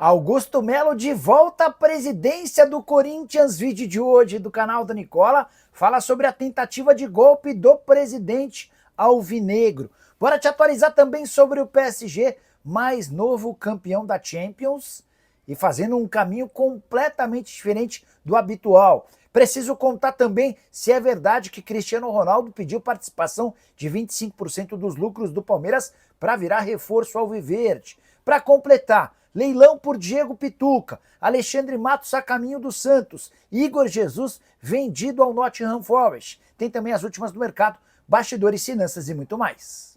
Augusto Melo de volta à presidência do Corinthians. Vídeo de hoje do canal da Nicola fala sobre a tentativa de golpe do presidente alvinegro. Bora te atualizar também sobre o PSG, mais novo campeão da Champions e fazendo um caminho completamente diferente do habitual. Preciso contar também se é verdade que Cristiano Ronaldo pediu participação de 25% dos lucros do Palmeiras para virar reforço alviverde. Para completar, leilão por Diego Pituca, Alexandre Matos a caminho do Santos, Igor Jesus vendido ao Nottingham Forest. Tem também as últimas do mercado, bastidores, finanças e muito mais.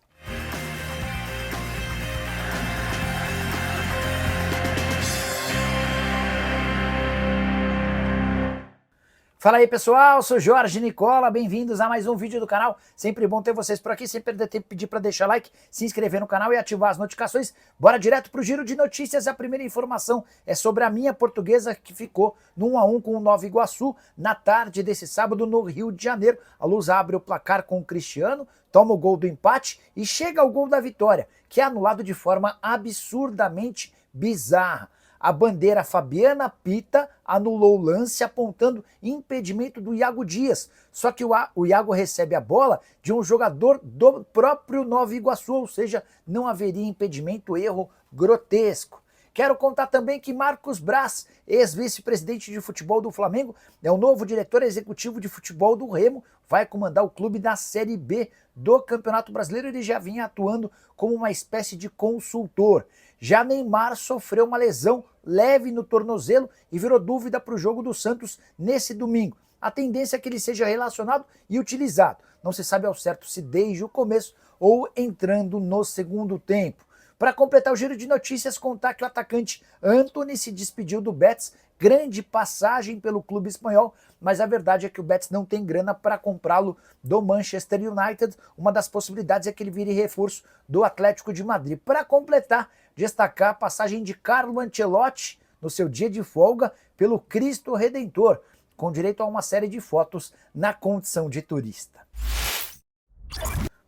Fala aí pessoal, sou Jorge Nicola, bem-vindos a mais um vídeo do canal. Sempre bom ter vocês por aqui, sem perder tempo, pedir para deixar like, se inscrever no canal e ativar as notificações. Bora direto pro giro de notícias. A primeira informação é sobre a minha Portuguesa, que ficou no 1-1 com o Nova Iguaçu na tarde desse sábado no Rio de Janeiro. A Luz abre o placar com o Cristiano, toma o gol do empate e chega ao gol da vitória, que é anulado de forma absurdamente bizarra. A bandeira Fabiana Pita anulou o lance apontando impedimento do Iago Dias. Só que o Iago recebe a bola de um jogador do próprio Nova Iguaçu, ou seja, não haveria impedimento, erro grotesco. Quero contar também que Marcos Braz, ex-vice-presidente de futebol do Flamengo, é o novo diretor executivo de futebol do Remo, vai comandar o clube da Série B do Campeonato Brasileiro. Ele já vinha atuando como uma espécie de consultor. Já Neymar sofreu uma lesão leve no tornozelo e virou dúvida para o jogo do Santos nesse domingo. A tendência é que ele seja relacionado e utilizado. Não se sabe ao certo se desde o começo ou entrando no segundo tempo. Para completar o giro de notícias, contar que o atacante Antony se despediu do Betis, grande passagem pelo clube espanhol, mas a verdade é que o Betis não tem grana para comprá-lo do Manchester United. Uma das possibilidades é que ele vire reforço do Atlético de Madrid. Para completar, destacar a passagem de Carlo Ancelotti no seu dia de folga pelo Cristo Redentor, com direito a uma série de fotos na condição de turista.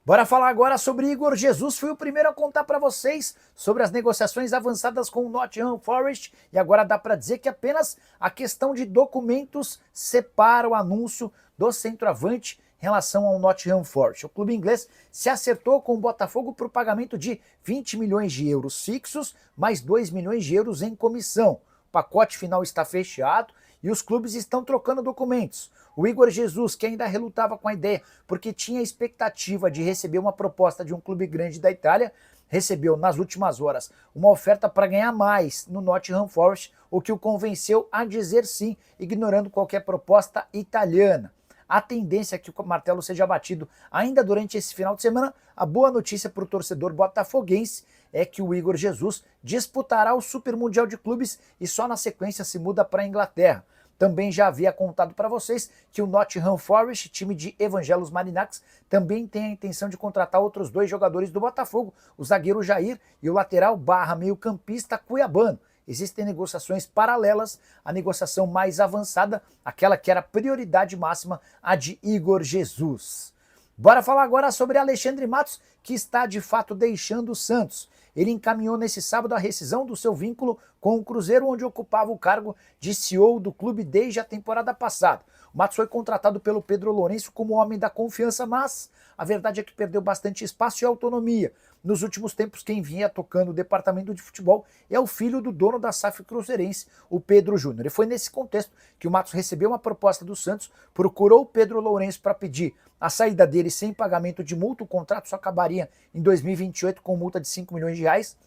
Bora falar agora sobre Igor Jesus. Fui o primeiro a contar para vocês sobre as negociações avançadas com o Nottingham Forest e agora dá para dizer que apenas a questão de documentos separa o anúncio do centroavante em relação ao Nottingham Forest. O clube inglês se acertou com o Botafogo por pagamento de 20 milhões de euros fixos, mais 2 milhões de euros em comissão. O pacote final está fechado e os clubes estão trocando documentos. O Igor Jesus, que ainda relutava com a ideia porque tinha a expectativa de receber uma proposta de um clube grande da Itália, recebeu nas últimas horas uma oferta para ganhar mais no Nottingham Forest, o que o convenceu a dizer sim, ignorando qualquer proposta italiana. A tendência é que o martelo seja batido ainda durante esse final de semana. A boa notícia para o torcedor botafoguense é que o Igor Jesus disputará o Super Mundial de Clubes e só na sequência se muda para a Inglaterra. Também já havia contado para vocês que o Nottingham Forest, time de Evangelos Marinax, também tem a intenção de contratar outros dois jogadores do Botafogo, o zagueiro Jair e o lateral / meio-campista Cuiabano. Existem negociações paralelas, a negociação mais avançada, aquela que era prioridade máxima, a de Igor Jesus. Bora falar agora sobre Alexandre Matos, que está de fato deixando o Santos. Ele encaminhou nesse sábado a rescisão do seu vínculo com o Cruzeiro, onde ocupava o cargo de CEO do clube desde a temporada passada. O Matos foi contratado pelo Pedro Lourenço como homem da confiança, mas a verdade é que perdeu bastante espaço e autonomia. Nos últimos tempos, quem vinha tocando o departamento de futebol é o filho do dono da SAF cruzeirense, o Pedro Júnior. E foi nesse contexto que o Matos recebeu uma proposta do Santos, procurou o Pedro Lourenço para pedir a saída dele sem pagamento de multa. O contrato só acabaria em 2028 com multa de 5 milhões de reais.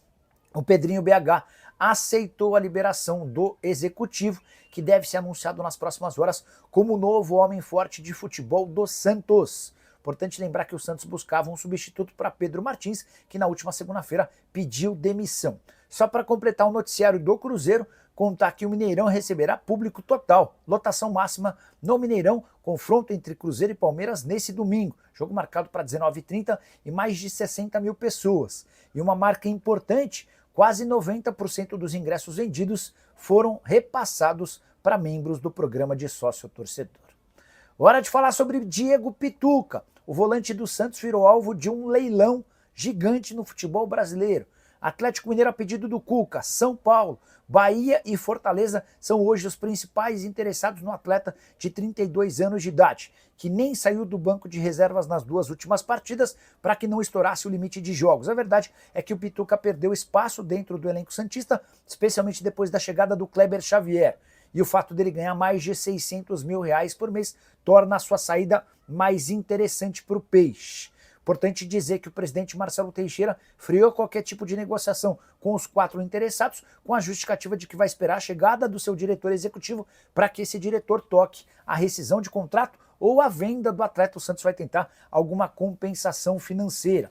O Pedrinho BH aceitou a liberação do executivo, que deve ser anunciado nas próximas horas como o novo homem forte de futebol do Santos. Importante lembrar que o Santos buscava um substituto para Pedro Martins, que na última segunda-feira pediu demissão. Só para completar o noticiário do Cruzeiro, contar que o Mineirão receberá público total, lotação máxima no Mineirão, confronto entre Cruzeiro e Palmeiras nesse domingo. Jogo marcado para 19h30 e mais de 60 mil pessoas. E uma marca importante, quase 90% dos ingressos vendidos foram repassados para membros do programa de sócio-torcedor. Hora de falar sobre Diego Pituca. O volante do Santos virou alvo de um leilão gigante no futebol brasileiro. Atlético Mineiro a pedido do Cuca, São Paulo, Bahia e Fortaleza são hoje os principais interessados no atleta de 32 anos de idade, que nem saiu do banco de reservas nas 2 últimas partidas para que não estourasse o limite de jogos. A verdade é que o Pituca perdeu espaço dentro do elenco santista, especialmente depois da chegada do Kleber Xavier. E o fato dele ganhar mais de R$600 mil por mês torna a sua saída mais interessante para o Peixe. Importante dizer que o presidente Marcelo Teixeira freou qualquer tipo de negociação com os 4 interessados, com a justificativa de que vai esperar a chegada do seu diretor executivo para que esse diretor toque a rescisão de contrato ou a venda do atleta. O Santos vai tentar alguma compensação financeira.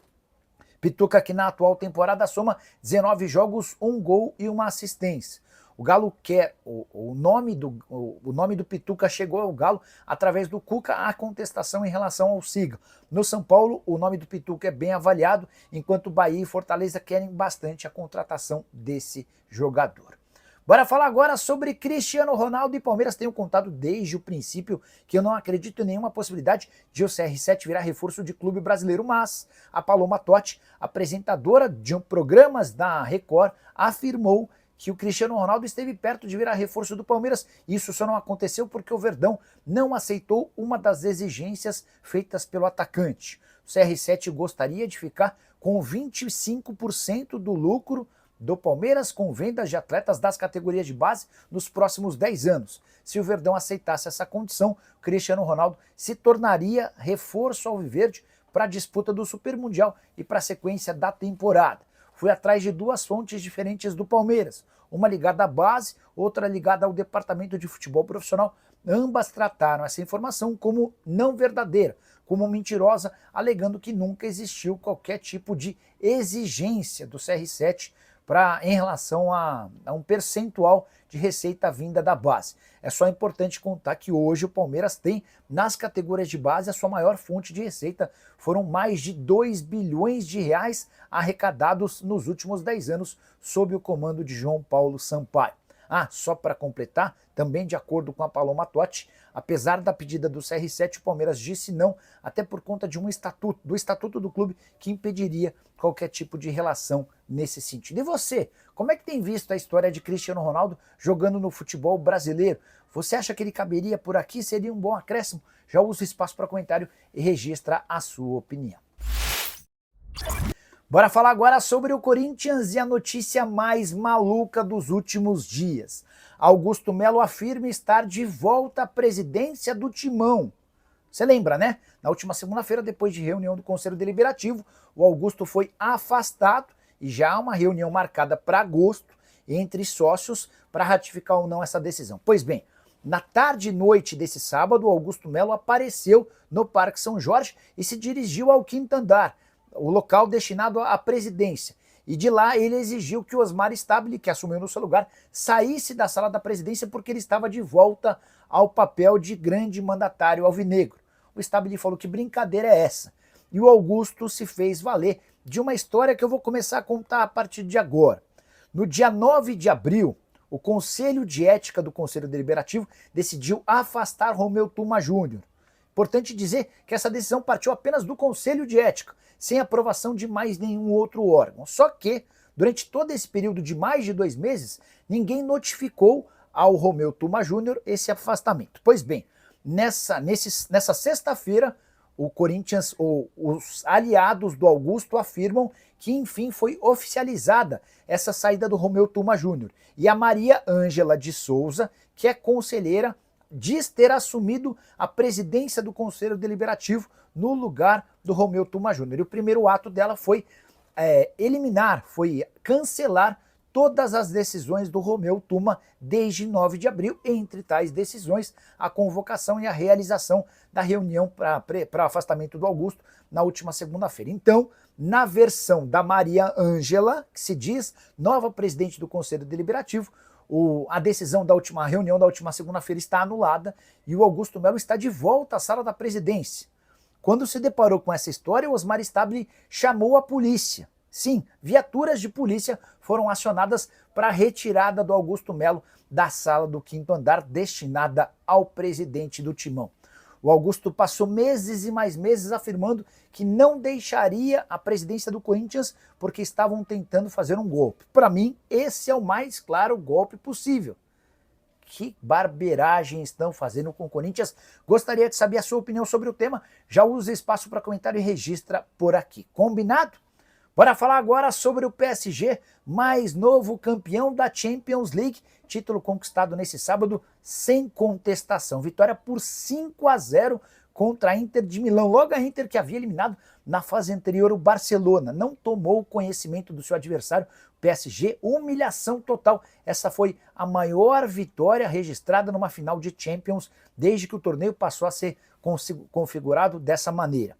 Pituca, que na atual temporada soma 19 jogos, 1 gol e 1 assistência. O Galo quer, o nome do Pituca chegou ao Galo através do Cuca, a contestação em relação ao Siga. No São Paulo, o nome do Pituca é bem avaliado, enquanto Bahia e Fortaleza querem bastante a contratação desse jogador. Bora falar agora sobre Cristiano Ronaldo. E Palmeiras tenho contado desde o princípio que eu não acredito em nenhuma possibilidade de o CR7 virar reforço de clube brasileiro, mas a Paloma Totti, apresentadora de programas da Record, afirmou que o Cristiano Ronaldo esteve perto de virar reforço do Palmeiras. Isso só não aconteceu porque o Verdão não aceitou uma das exigências feitas pelo atacante. O CR7 gostaria de ficar com 25% do lucro do Palmeiras com vendas de atletas das categorias de base nos próximos 10 anos. Se o Verdão aceitasse essa condição, o Cristiano Ronaldo se tornaria reforço alviverde para a disputa do Super Mundial e para a sequência da temporada. Fui atrás de 2 fontes diferentes do Palmeiras, uma ligada à base, outra ligada ao departamento de futebol profissional. Ambas trataram essa informação como não verdadeira, como mentirosa, alegando que nunca existiu qualquer tipo de exigência do CR7 em relação a um percentual de receita vinda da base. É só importante contar que hoje o Palmeiras tem, nas categorias de base, a sua maior fonte de receita. Foram mais de 2 bilhões de reais arrecadados nos últimos 10 anos sob o comando de João Paulo Sampaio. Só para completar, também de acordo com a Paloma Totti, apesar da pedida do CR7, o Palmeiras disse não, até por conta de do estatuto do clube que impediria qualquer tipo de relação nesse sentido. E você, como é que tem visto a história de Cristiano Ronaldo jogando no futebol brasileiro? Você acha que ele caberia por aqui? Seria um bom acréscimo? Já usa o espaço para comentário e registra a sua opinião. Bora falar agora sobre o Corinthians e a notícia mais maluca dos últimos dias. Augusto Melo afirma estar de volta à presidência do Timão. Você lembra, né? Na última segunda-feira, depois de reunião do Conselho Deliberativo, o Augusto foi afastado e já há uma reunião marcada para agosto entre sócios para ratificar ou não essa decisão. Pois bem, na tarde e noite desse sábado, o Augusto Melo apareceu no Parque São Jorge e se dirigiu ao 5º andar, o local destinado à presidência. E de lá ele exigiu que o Osmar Stabile, que assumiu no seu lugar, saísse da sala da presidência porque ele estava de volta ao papel de grande mandatário alvinegro. O Stabile falou que brincadeira é essa. E o Augusto se fez valer de uma história que eu vou começar a contar a partir de agora. No dia 9 de abril, o Conselho de Ética do Conselho Deliberativo decidiu afastar Romeu Tuma Júnior. Importante dizer que essa decisão partiu apenas do Conselho de Ética, sem aprovação de mais nenhum outro órgão. Só que, durante todo esse período de mais de 2 meses, ninguém notificou ao Romeu Tuma Júnior esse afastamento. Pois bem, nessa sexta-feira, o Corinthians, ou os aliados do Augusto, afirmam que enfim foi oficializada essa saída do Romeu Tuma Júnior. E a Maria Ângela de Souza, que é conselheira, diz ter assumido a presidência do Conselho Deliberativo no lugar do Romeu Tuma Júnior. E o primeiro ato dela foi foi cancelar todas as decisões do Romeu Tuma desde 9 de abril, entre tais decisões a convocação e a realização da reunião para afastamento do Augusto na última segunda-feira. Então, na versão da Maria Ângela, que se diz nova presidente do Conselho Deliberativo, a decisão da última reunião da última segunda-feira está anulada e o Augusto Melo está de volta à sala da presidência. Quando se deparou com essa história, o Osmar Stabile chamou a polícia. Sim, viaturas de polícia foram acionadas para a retirada do Augusto Melo da sala do 5º andar destinada ao presidente do Timão. O Augusto passou meses e mais meses afirmando que não deixaria a presidência do Corinthians porque estavam tentando fazer um golpe. Para mim, esse é o mais claro golpe possível. Que barbeiragem estão fazendo com o Corinthians? Gostaria de saber a sua opinião sobre o tema. Já usa espaço para comentário e registra por aqui. Combinado? Bora falar agora sobre o PSG, mais novo campeão da Champions League. Título conquistado nesse sábado sem contestação. Vitória por 5-0 contra a Inter de Milão. Logo a Inter, que havia eliminado na fase anterior o Barcelona, não tomou conhecimento do seu adversário, PSG, humilhação total. Essa foi a maior vitória registrada numa final de Champions desde que o torneio passou a ser configurado dessa maneira.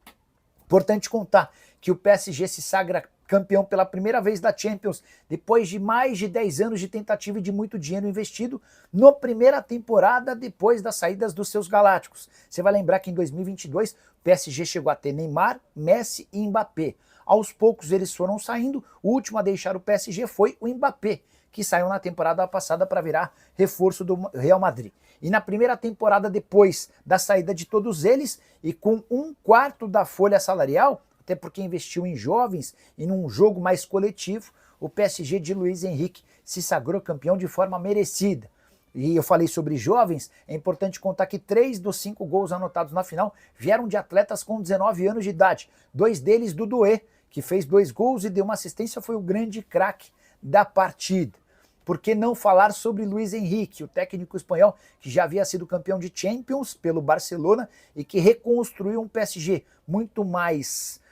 Importante contar que o PSG se sagra campeão pela primeira vez da Champions, depois de mais de 10 anos de tentativa e de muito dinheiro investido, na primeira temporada depois das saídas dos seus galácticos. Você vai lembrar que em 2022 o PSG chegou a ter Neymar, Messi e Mbappé. Aos poucos eles foram saindo, o último a deixar o PSG foi o Mbappé, que saiu na temporada passada para virar reforço do Real Madrid. E na primeira temporada depois da saída de todos eles e com 1/4 da folha salarial, até porque investiu em jovens e num jogo mais coletivo, o PSG de Luiz Henrique se sagrou campeão de forma merecida. E eu falei sobre jovens, é importante contar que 3 dos 5 gols anotados na final vieram de atletas com 19 anos de idade. 2 deles do Doué, que fez 2 gols e deu uma assistência, foi o grande craque da partida. Por que não falar sobre Luiz Henrique, o técnico espanhol que já havia sido campeão de Champions pelo Barcelona e que reconstruiu um PSG muito mais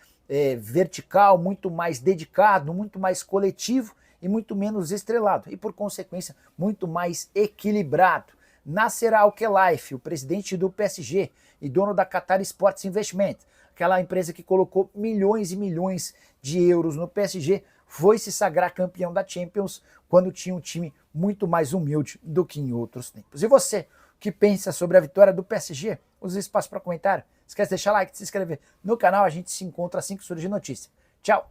vertical, muito mais dedicado, muito mais coletivo e muito menos estrelado e, por consequência, muito mais equilibrado. Nasser Al-Khelaifi, o presidente do PSG e dono da Qatar Sports Investment, aquela empresa que colocou milhões e milhões de euros no PSG, foi se sagrar campeão da Champions quando tinha um time muito mais humilde do que em outros tempos. E você, o que pensa sobre a vitória do PSG? Use espaço para comentário. Esquece de deixar like, de se inscrever no canal. A gente se encontra assim que surgir notícia. Tchau!